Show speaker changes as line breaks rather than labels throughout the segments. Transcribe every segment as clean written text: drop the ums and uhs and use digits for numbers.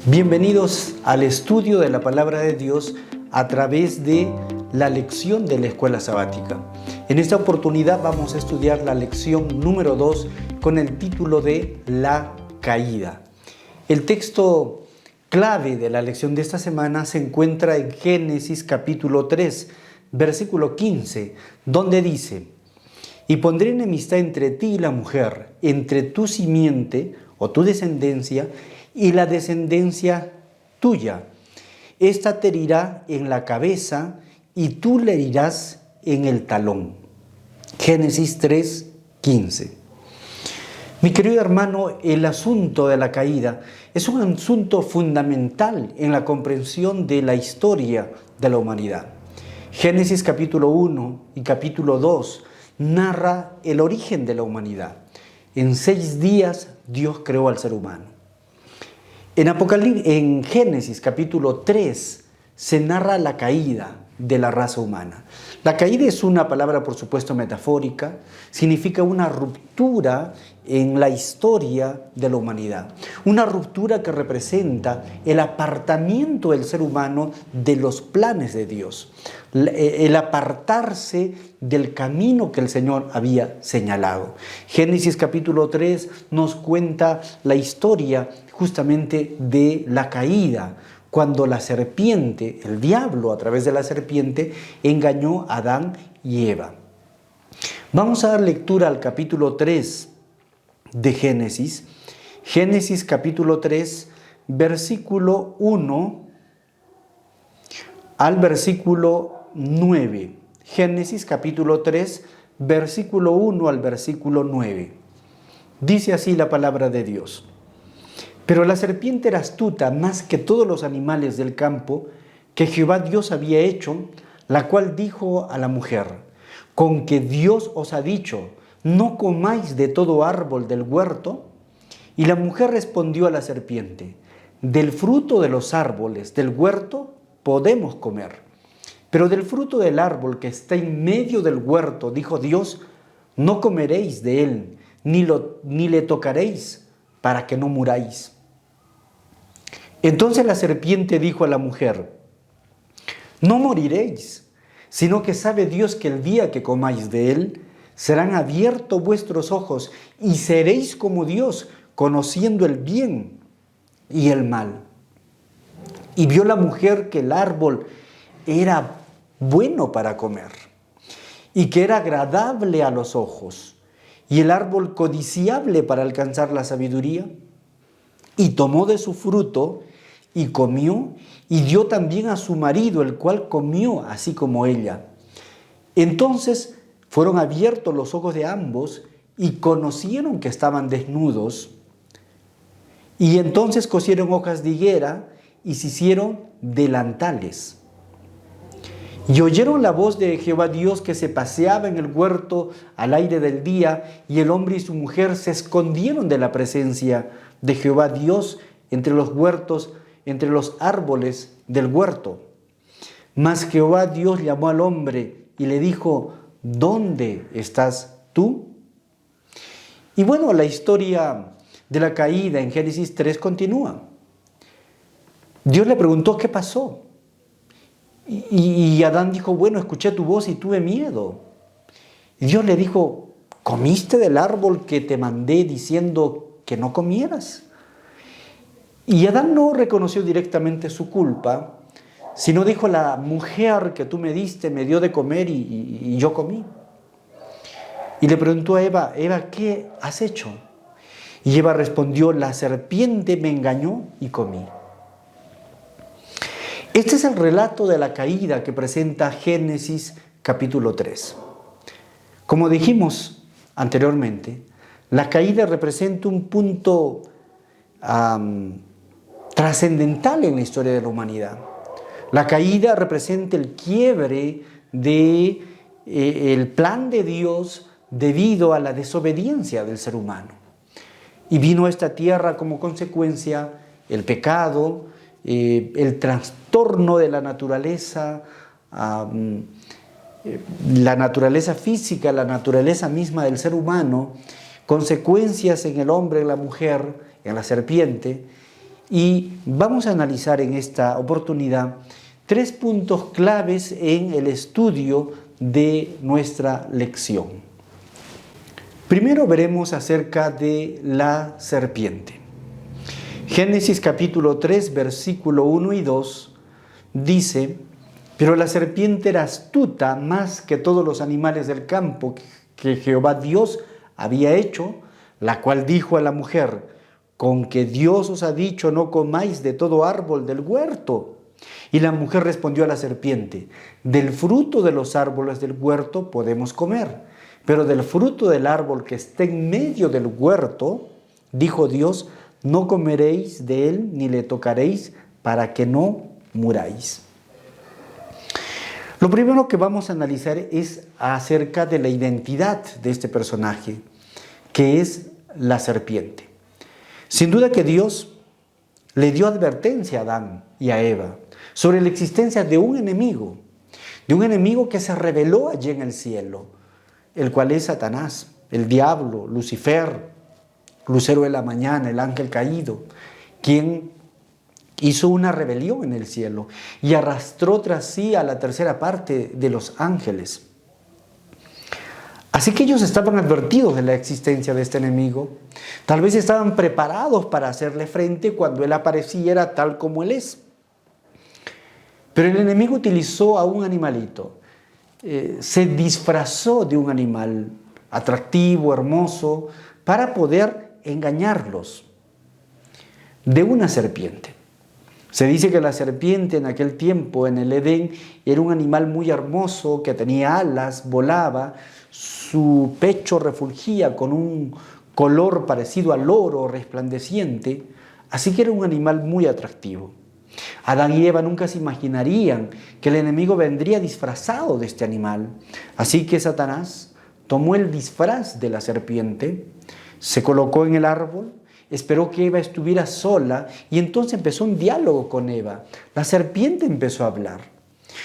Bienvenidos al estudio de la Palabra de Dios a través de la lección de la Escuela Sabática. En esta oportunidad vamos a estudiar la lección número 2 con el título de La Caída. El texto clave de la lección de esta semana se encuentra en Génesis capítulo 3, versículo 15, donde dice: «Y pondré enemistad entre ti y la mujer, entre tu simiente o tu descendencia y la descendencia tuya. Esta te herirá en la cabeza y tú le herirás en el talón». Génesis 3, 15. Mi querido hermano, el asunto de la caída es un asunto fundamental en la comprensión de la historia de la humanidad. Génesis capítulo 1 y capítulo 2 narra el origen de la humanidad. En 6 días Dios creó al ser humano. En Génesis capítulo 3 se narra la caída de la raza humana. La caída es una palabra, por supuesto, metafórica, significa una ruptura en la historia de la humanidad. Una ruptura que representa el apartamiento del ser humano de los planes de Dios, el apartarse del camino que el Señor había señalado. Génesis capítulo 3 nos cuenta la historia justamente de la caída, cuando la serpiente, el diablo a través de la serpiente, engañó a Adán y Eva. Vamos a dar lectura al capítulo 3 de Génesis. Génesis capítulo 3, versículo 1 al versículo 9. Génesis capítulo 3, versículo 1 al versículo 9. Dice así la palabra de Dios: «Pero la serpiente era astuta más que todos los animales del campo que Jehová Dios había hecho, la cual dijo a la mujer: ¿Con que Dios os ha dicho, no comáis de todo árbol del huerto? Y la mujer respondió a la serpiente: del fruto de los árboles del huerto podemos comer, pero del fruto del árbol que está en medio del huerto, dijo Dios, no comeréis de él, ni le tocaréis, para que no muráis». Entonces la serpiente dijo a la mujer: «No moriréis, sino que sabe Dios que el día que comáis de él, serán abiertos vuestros ojos y seréis como Dios, conociendo el bien y el mal». Y vio la mujer que el árbol era bueno para comer y que era agradable a los ojos, y el árbol codiciable para alcanzar la sabiduría, y tomó de su fruto y comió, y dio también a su marido, el cual comió así como ella. Entonces fueron abiertos los ojos de ambos y conocieron que estaban desnudos. Y entonces cosieron hojas de higuera y se hicieron delantales. Y oyeron la voz de Jehová Dios que se paseaba en el huerto al aire del día, y el hombre y su mujer se escondieron de la presencia de Jehová Dios entre los huertos, entre los árboles del huerto. Mas Jehová Dios llamó al hombre y le dijo: ¿dónde estás tú? Y bueno, la historia de la caída en Génesis 3 continúa. Dios le preguntó qué pasó. Y Adán dijo: bueno, escuché tu voz y tuve miedo. Y Dios le dijo: ¿comiste del árbol que te mandé diciendo que no comieras? Y Adán no reconoció directamente su culpa, sino dijo: la mujer que tú me diste me dio de comer y yo comí. Y le preguntó a Eva: Eva, ¿qué has hecho? Y Eva respondió: la serpiente me engañó y comí. Este es el relato de la caída que presenta Génesis capítulo 3. Como dijimos anteriormente, la caída representa un punto trascendental en la historia de la humanidad. La caída representa el quiebre del plan de Dios debido a la desobediencia del ser humano. Y vino a esta tierra como consecuencia el pecado, el trastorno de la naturaleza física, la naturaleza misma del ser humano, consecuencias en el hombre, en la mujer, en la serpiente, Y vamos a analizar en esta oportunidad 3 puntos claves en el estudio de nuestra lección. Primero veremos acerca de la serpiente. Génesis capítulo 3, versículo 1 y 2 dice: pero la serpiente era astuta más que todos los animales del campo que Jehová Dios había hecho, la cual dijo a la mujer: con que Dios os ha dicho, no comáis de todo árbol del huerto. Y la mujer respondió a la serpiente: del fruto de los árboles del huerto podemos comer, pero del fruto del árbol que está en medio del huerto, dijo Dios, no comeréis de él ni le tocaréis, para que no muráis. Lo primero que vamos a analizar es acerca de la identidad de este personaje, que es la serpiente. Sin duda que Dios le dio advertencia a Adán y a Eva sobre la existencia de un enemigo que se reveló allí en el cielo, el cual es Satanás, el diablo, Lucifer, lucero de la mañana, el ángel caído, quien hizo una rebelión en el cielo y arrastró tras sí a la tercera parte de los ángeles. Así que ellos estaban advertidos de la existencia de este enemigo. Tal vez estaban preparados para hacerle frente cuando él apareciera tal como él es. Pero el enemigo utilizó a un animalito. Se disfrazó de un animal atractivo, hermoso, para poder engañarlos. De una serpiente. Se dice que la serpiente en aquel tiempo en el Edén era un animal muy hermoso que tenía alas, volaba, su pecho refulgía con un color parecido al oro resplandeciente, así que era un animal muy atractivo. Adán y Eva nunca se imaginarían que el enemigo vendría disfrazado de este animal, así que Satanás tomó el disfraz de la serpiente, se colocó en el árbol, esperó que Eva estuviera sola y entonces empezó un diálogo con Eva. La serpiente empezó a hablar.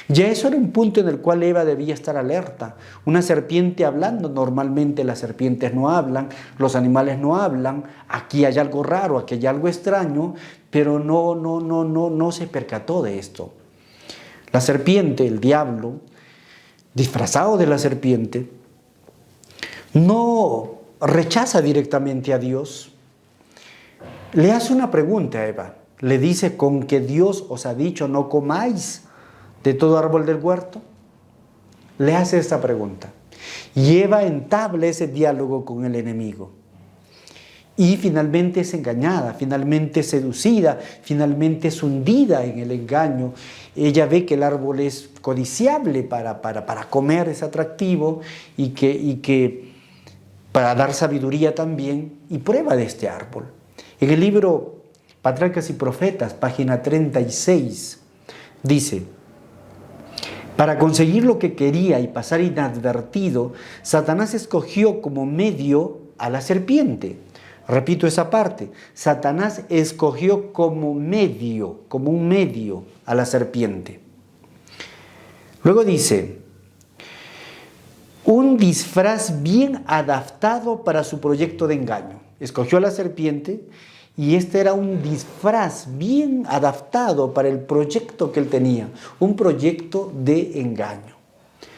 Ya eso era un punto en el cual Eva debía estar alerta. Una serpiente hablando, normalmente las serpientes no hablan, los animales no hablan, aquí hay algo raro, aquí hay algo extraño, pero no se percató de esto. La serpiente, el diablo, disfrazado de la serpiente, no rechaza directamente a Dios. Le hace una pregunta a Eva. Le dice: con que Dios os ha dicho no comáis de todo árbol del huerto. Le hace esta pregunta. Y Eva entabla ese diálogo con el enemigo. Y finalmente es engañada, finalmente es seducida, finalmente es hundida en el engaño. Ella ve que el árbol es codiciable para comer, es atractivo y que para dar sabiduría también, y prueba de este árbol. En el libro Patriarcas y Profetas, página 36, dice: para conseguir lo que quería y pasar inadvertido, Satanás escogió como medio a la serpiente. Repito esa parte. Satanás escogió como un medio a la serpiente. Luego dice: un disfraz bien adaptado para su proyecto de engaño. Escogió a la serpiente y este era un disfraz bien adaptado para el proyecto que él tenía, un proyecto de engaño.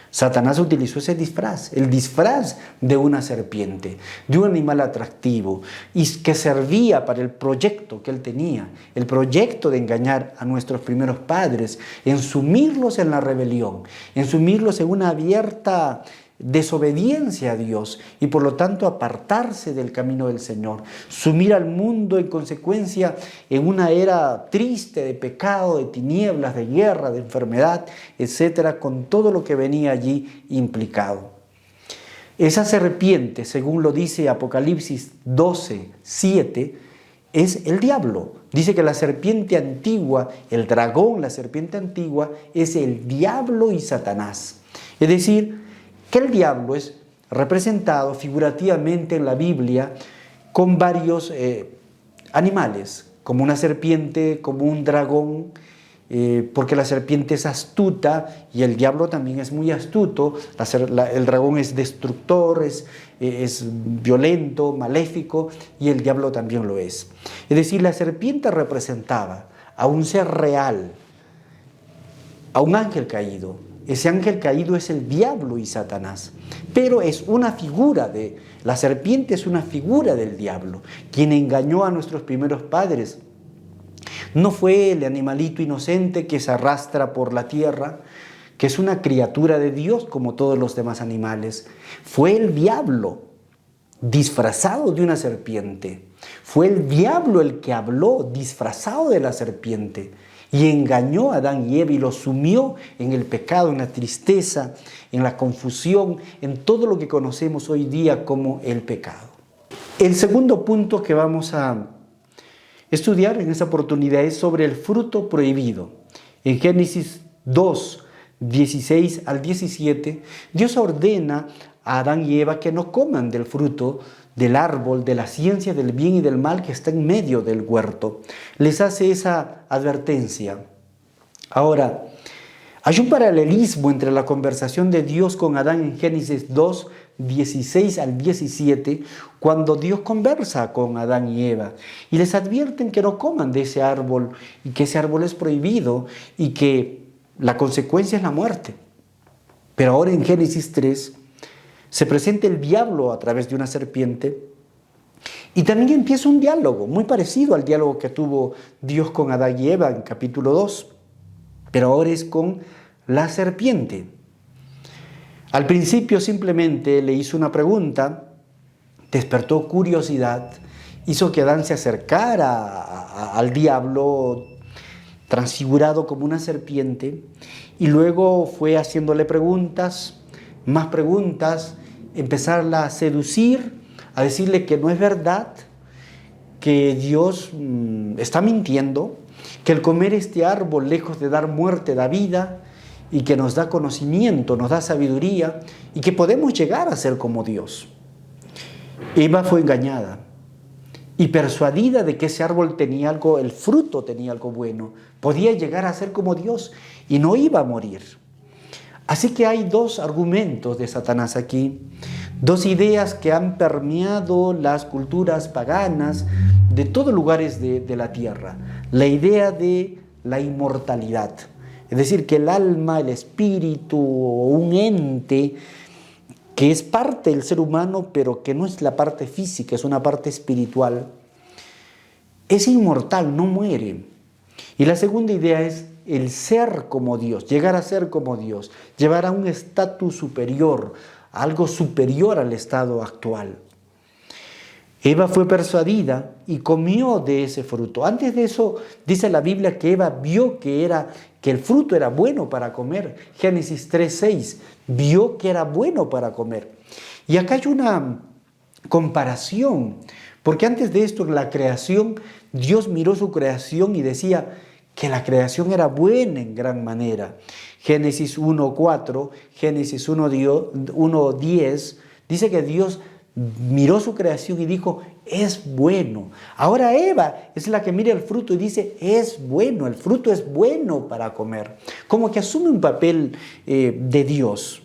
Satanás utilizó ese disfraz, el disfraz de una serpiente, de un animal atractivo, y que servía para el proyecto que él tenía, el proyecto de engañar a nuestros primeros padres, en sumirlos en la rebelión, en sumirlos en una abierta desobediencia a Dios y por lo tanto apartarse del camino del Señor, sumir al mundo en consecuencia en una era triste de pecado, de tinieblas, de guerra, de enfermedad, etcétera, con todo lo que venía allí implicado. Esa serpiente, según lo dice Apocalipsis 12:7, es el diablo. Dice que la serpiente antigua, el dragón, la serpiente antigua, es el diablo y Satanás. Es decir, que el diablo es representado figurativamente en la Biblia con varios animales, como una serpiente, como un dragón, porque la serpiente es astuta y el diablo también es muy astuto. El dragón es destructor, es violento, maléfico, y el diablo también lo es. Es decir, la serpiente representaba a un ser real, a un ángel caído. Ese ángel caído es el diablo y Satanás, pero es una figura la serpiente es una figura del diablo, quien engañó a nuestros primeros padres. No fue el animalito inocente que se arrastra por la tierra, que es una criatura de Dios como todos los demás animales. Fue el diablo disfrazado de una serpiente. Fue el diablo el que habló disfrazado de la serpiente y engañó a Adán y Eva y los sumió en el pecado, en la tristeza, en la confusión, en todo lo que conocemos hoy día como el pecado. El segundo punto que vamos a estudiar en esta oportunidad es sobre el fruto prohibido. En Génesis 2, 16 al 17, Dios ordena a Adán y Eva que no coman del fruto del árbol de la ciencia del bien y del mal que está en medio del huerto. Les hace esa advertencia. Ahora, hay un paralelismo entre la conversación de Dios con Adán en Génesis 2, 16 al 17, cuando Dios conversa con Adán y Eva y les advierten que no coman de ese árbol y que ese árbol es prohibido y que la consecuencia es la muerte. Pero ahora en Génesis 3 se presenta el diablo a través de una serpiente y también empieza un diálogo muy parecido al diálogo que tuvo Dios con Adán y Eva en capítulo 2, pero ahora es con la serpiente. Al principio simplemente le hizo una pregunta, despertó curiosidad, hizo que Adán se acercara al diablo transfigurado como una serpiente y luego fue haciéndole preguntas, más preguntas, empezarla a seducir, a decirle que no es verdad, que Dios está mintiendo, que el comer este árbol lejos de dar muerte da vida y que nos da conocimiento, nos da sabiduría y que podemos llegar a ser como Dios. Eva fue engañada y persuadida de que ese árbol tenía algo, el fruto tenía algo bueno, podía llegar a ser como Dios y no iba a morir. Así que hay dos argumentos de Satanás aquí, dos ideas que han permeado las culturas paganas de todos lugares de la tierra. La idea de la inmortalidad, es decir, que el alma, el espíritu o un ente que es parte del ser humano, pero que no es la parte física, es una parte espiritual, es inmortal, no muere. Y la segunda idea es el ser como Dios, llegar a ser como Dios, llevar a un estatus superior, algo superior al estado actual. Eva fue persuadida y comió de ese fruto. Antes de eso, dice la Biblia que Eva vio que el fruto era bueno para comer. Génesis 3:6, vio que era bueno para comer. Y acá hay una comparación, porque antes de esto, en la creación, Dios miró su creación y decía que la creación era buena en gran manera. Génesis 1:4, Génesis 1:10, dice que Dios miró su creación y dijo, es bueno. Ahora Eva es la que mira el fruto y dice, es bueno, el fruto es bueno para comer. Como que asume un papel de Dios.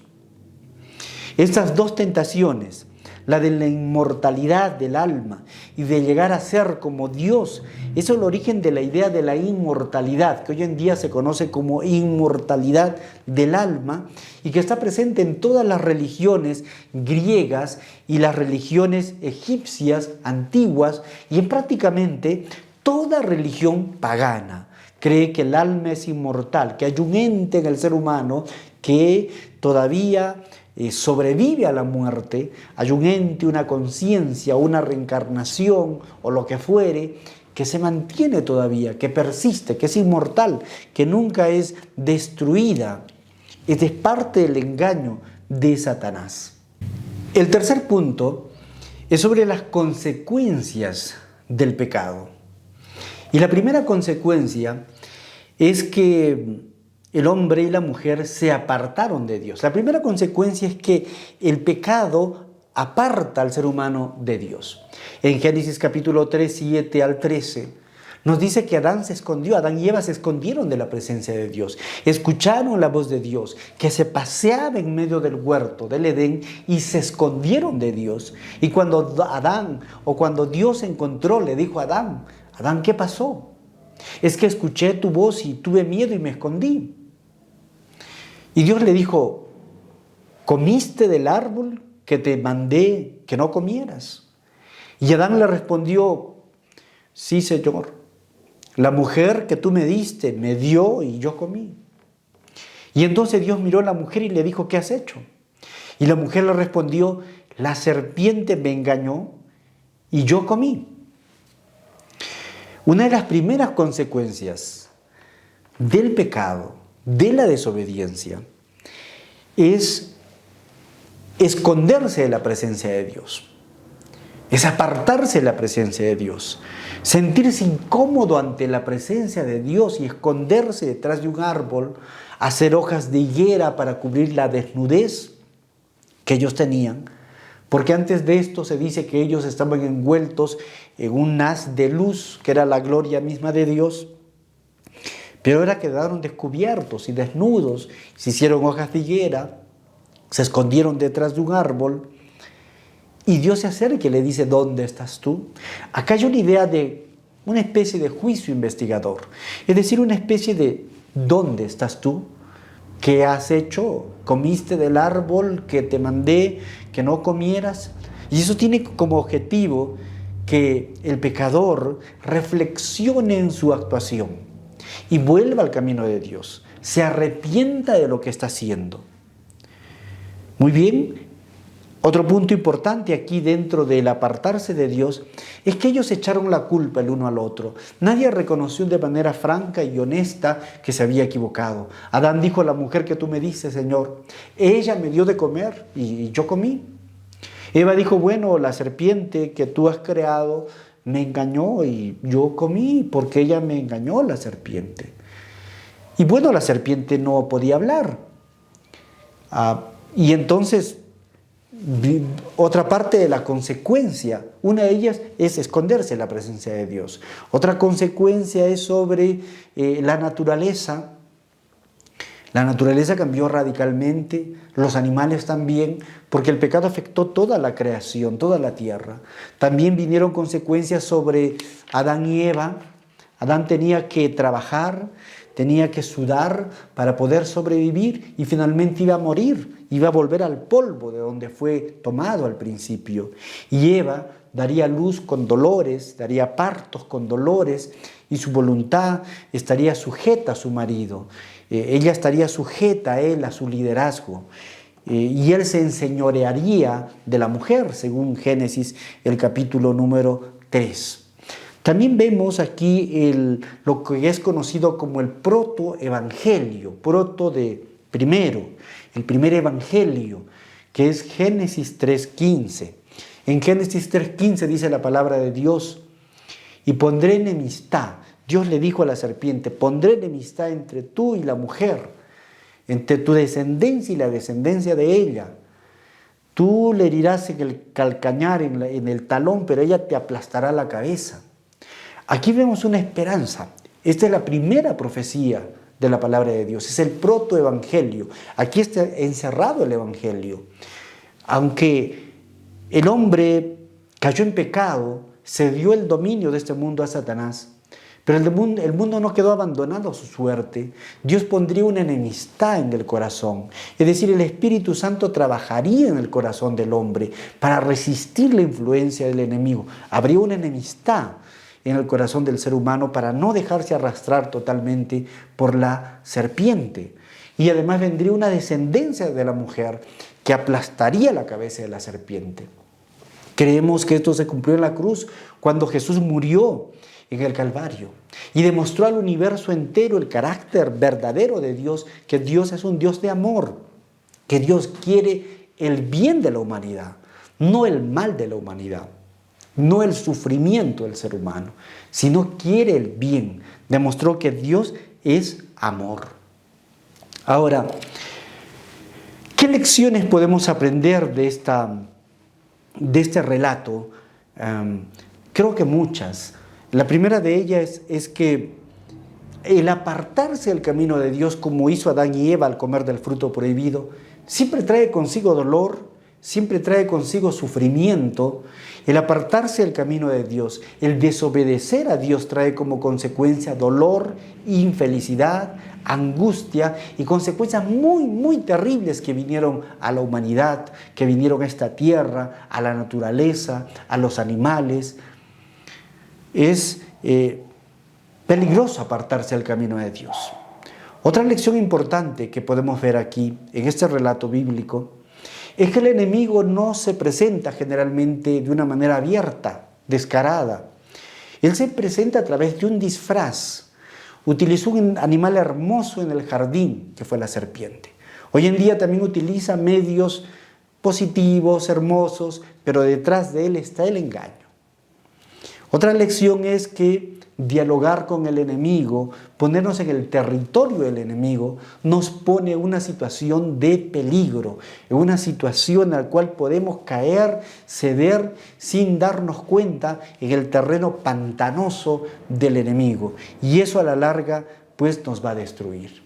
Estas dos tentaciones, la de la inmortalidad del alma y de llegar a ser como Dios, eso es el origen de la idea de la inmortalidad, que hoy en día se conoce como inmortalidad del alma y que está presente en todas las religiones griegas y las religiones egipcias antiguas y en prácticamente toda religión pagana. Cree que el alma es inmortal, que hay un ente en el ser humano que todavía sobrevive a la muerte, hay un ente, una conciencia, una reencarnación o lo que fuere, que se mantiene todavía, que persiste, que es inmortal, que nunca es destruida. Este es parte del engaño de Satanás. El tercer punto es sobre las consecuencias del pecado. Y la primera consecuencia es que el hombre y la mujer se apartaron de Dios. La primera consecuencia es que el pecado aparta al ser humano de Dios. En Génesis capítulo 3, 7 al 13, Nos dice que Adán se escondió, Adán y Eva se escondieron de la presencia de Dios. Escucharon la voz de Dios, que se paseaba en medio del huerto del Edén y se escondieron de Dios. Y cuando Dios se encontró, le dijo a Adán, Adán, ¿qué pasó? Es que escuché tu voz y tuve miedo y me escondí. Y Dios le dijo, ¿comiste del árbol que te mandé que no comieras? Y Adán le respondió, sí, Señor. La mujer que tú me diste me dio y yo comí. Y entonces Dios miró a la mujer y le dijo, ¿qué has hecho? Y la mujer le respondió, la serpiente me engañó y yo comí. Una de las primeras consecuencias del pecado, de la desobediencia, es esconderse de la presencia de Dios. Es apartarse de la presencia de Dios. Sentirse incómodo ante la presencia de Dios y esconderse detrás de un árbol, hacer hojas de higuera para cubrir la desnudez que ellos tenían. Porque antes de esto se dice que ellos estaban envueltos en un haz de luz, que era la gloria misma de Dios. Pero ahora quedaron descubiertos y desnudos, se hicieron hojas de higuera, se escondieron detrás de un árbol. Y Dios se acerca y le dice, ¿dónde estás tú? Acá hay una idea de una especie de juicio investigador. Es decir, una especie de ¿dónde estás tú? ¿Qué has hecho? ¿Comiste del árbol que te mandé que no comieras? Y eso tiene como objetivo que el pecador reflexione en su actuación y vuelva al camino de Dios. Se arrepienta de lo que está haciendo. Muy bien. Otro punto importante aquí dentro del apartarse de Dios es que ellos echaron la culpa el uno al otro. Nadie reconoció de manera franca y honesta que se había equivocado. Adán dijo a la mujer que tú me diste, Señor, ella me dio de comer y yo comí. Eva dijo, bueno, la serpiente que tú has creado me engañó y yo comí porque ella me engañó, la serpiente. Y bueno, la serpiente no podía hablar. Y entonces otra parte de la consecuencia, una de ellas es esconderse de la presencia de Dios. Otra consecuencia es sobre la naturaleza. La naturaleza cambió radicalmente, los animales también, porque el pecado afectó toda la creación, toda la tierra. También vinieron consecuencias sobre Adán y Eva. Adán tenía que trabajar, tenía que sudar para poder sobrevivir y finalmente iba a morir, iba a volver al polvo de donde fue tomado al principio. Y Eva daría luz con dolores, daría partos con dolores y su voluntad estaría sujeta a su marido. Ella estaría sujeta a él, a su liderazgo. Y él se enseñorearía de la mujer, según Génesis, el capítulo número 3. También vemos aquí lo que es conocido como el protoevangelio, el primer evangelio, que es Génesis 3:15. En Génesis 3:15 dice la palabra de Dios, y pondré enemistad. Dios le dijo a la serpiente, pondré enemistad entre tú y la mujer, entre tu descendencia y la descendencia de ella. Tú le herirás en el calcañar, en el talón, pero ella te aplastará la cabeza. Aquí vemos una esperanza. Esta es la primera profecía de la palabra de Dios. Es el protoevangelio. Aquí está encerrado el evangelio. Aunque el hombre cayó en pecado, se dio el dominio de este mundo a Satanás, pero el mundo no quedó abandonado a su suerte. Dios pondría una enemistad en el corazón. Es decir, el Espíritu Santo trabajaría en el corazón del hombre para resistir la influencia del enemigo. Habría una enemistad en el corazón del ser humano para no dejarse arrastrar totalmente por la serpiente. Y además vendría una descendencia de la mujer que aplastaría la cabeza de la serpiente. Creemos que esto se cumplió en la cruz cuando Jesús murió en el Calvario y demostró al universo entero el carácter verdadero de Dios, que Dios es un Dios de amor, que Dios quiere el bien de la humanidad, no el mal de la humanidad. No el sufrimiento del ser humano, sino quiere el bien. Demostró que Dios es amor. Ahora, ¿qué lecciones podemos aprender de este relato? Creo que muchas. La primera de ellas es que el apartarse del camino de Dios, como hizo Adán y Eva al comer del fruto prohibido, siempre trae consigo dolor, siempre trae consigo sufrimiento. El apartarse del camino de Dios, el desobedecer a Dios trae como consecuencia dolor, infelicidad, angustia y consecuencias muy, muy terribles que vinieron a la humanidad, que vinieron a esta tierra, a la naturaleza, a los animales. Es peligroso apartarse del camino de Dios. Otra lección importante que podemos ver aquí en este relato bíblico es que el enemigo no se presenta generalmente de una manera abierta, descarada. Él se presenta a través de un disfraz. Utilizó un animal hermoso en el jardín, que fue la serpiente. Hoy en día también utiliza medios positivos, hermosos, pero detrás de él está el engaño. Otra lección es que dialogar con el enemigo, ponernos en el territorio del enemigo, nos pone en una situación de peligro, en una situación en la cual podemos caer, ceder sin darnos cuenta en el terreno pantanoso del enemigo. Y eso a la larga pues nos va a destruir.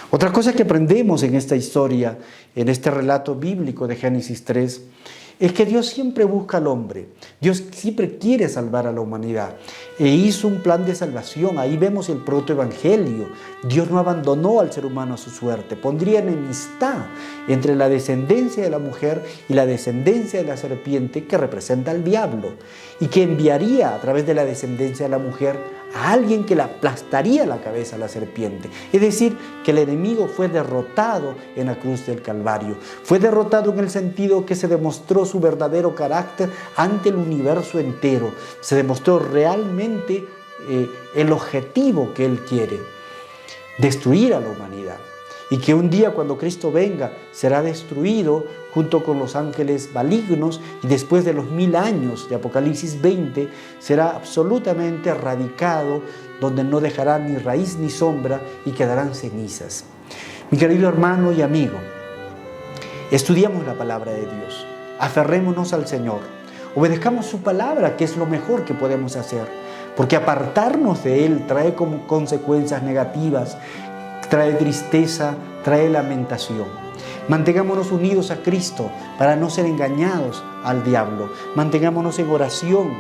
Otra cosa que aprendemos en esta historia, en este relato bíblico de Génesis 3, es que Dios siempre busca al hombre. Dios siempre quiere salvar a la humanidad e hizo un plan de salvación. Ahí vemos el protoevangelio. Dios no abandonó al ser humano a su suerte. Pondría enemistad entre la descendencia de la mujer y la descendencia de la serpiente, que representa al diablo, y que enviaría a través de la descendencia de la mujer a alguien que le aplastaría la cabeza a la serpiente. Es decir, que el enemigo fue derrotado en la cruz del Calvario. Fue derrotado en el sentido que se demostró su verdadero carácter ante el universo entero. Se demostró realmente el objetivo que Él quiere: destruir a la humanidad. Y que un día, cuando Cristo venga, será destruido junto con los ángeles malignos, y después de los 1000 años de Apocalipsis 20 será absolutamente erradicado, donde no dejará ni raíz ni sombra y quedarán cenizas. Mi querido hermano y amigo, estudiamos la palabra de Dios, aferrémonos al Señor, obedezcamos su palabra, que es lo mejor que podemos hacer, porque apartarnos de Él trae como consecuencias negativas, trae tristeza, trae lamentación. Mantengámonos unidos a Cristo para no ser engañados al diablo. Mantengámonos en oración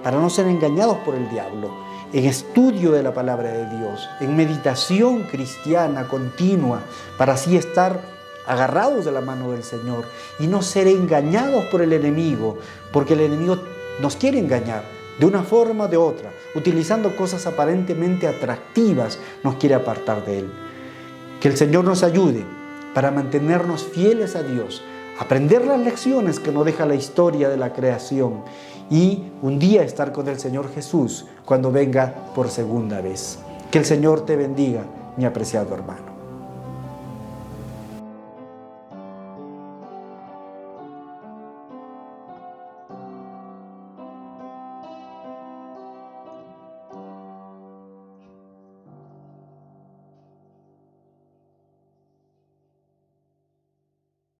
para no ser engañados por el diablo. En estudio de la palabra de Dios, en meditación cristiana continua, para así estar agarrados de la mano del Señor y no ser engañados por el enemigo, porque el enemigo nos quiere engañar de una forma o de otra, utilizando cosas aparentemente atractivas, nos quiere apartar de Él. Que el Señor nos ayude para mantenernos fieles a Dios, aprender las lecciones que nos deja la historia de la creación y un día estar con el Señor Jesús cuando venga por segunda vez. Que el Señor te bendiga, mi apreciado hermano.